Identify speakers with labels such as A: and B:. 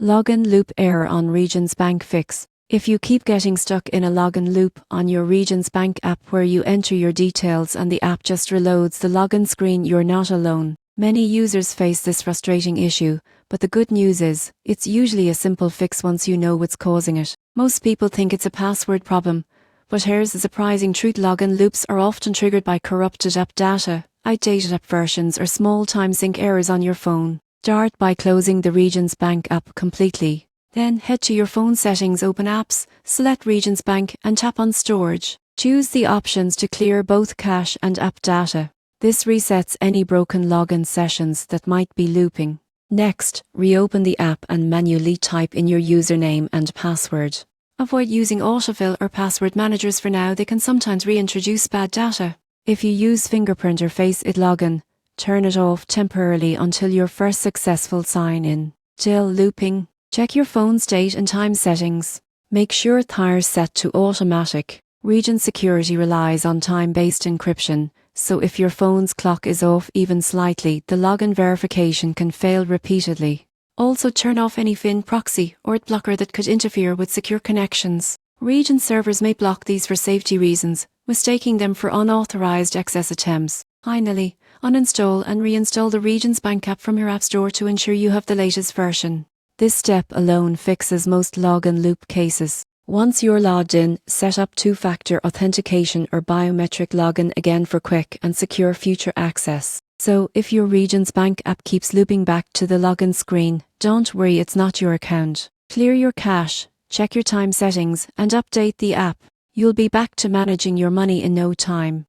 A: Login loop error on Regions Bank fix. If you keep getting stuck in a login loop on your Regions Bank app where you enter your details and the app just reloads the login screen, you're not alone. Many users face this frustrating issue, but the good news is, it's usually a simple fix once you know what's causing it. Most people think it's a password problem, but here's the surprising truth: login loops are often triggered by corrupted app data, outdated app versions, or small time sync errors on your phone. Start by closing the Regions Bank app completely. Then head to your phone settings, open apps, select Regions Bank and tap on storage. Choose the options to clear both cache and app data. This resets any broken login sessions that might be looping. Next, reopen the app and manually type in your username and password. Avoid using autofill or password managers for now; they can sometimes reintroduce bad data. If you use fingerprint or Face ID login, turn it off temporarily until your first successful sign-in. Still looping? Check your phone's date and time settings. Make sure Thyre's set to automatic. Regions Security relies on time-based encryption, so if your phone's clock is off even slightly, the login verification can fail repeatedly. Also, turn off any FIN proxy or ad blocker that could interfere with secure connections. Regions servers may block these for safety reasons, mistaking them for unauthorized access attempts. Finally, uninstall and reinstall the Regions Bank app from your app store to ensure you have the latest version. This step alone fixes most login loop cases. Once you're logged in, set up two-factor authentication or biometric login again for quick and secure future access. So, if your Regions Bank app keeps looping back to the login screen, don't worry, it's not your account. Clear your cache, check your time settings, and update the app. You'll be back to managing your money in no time.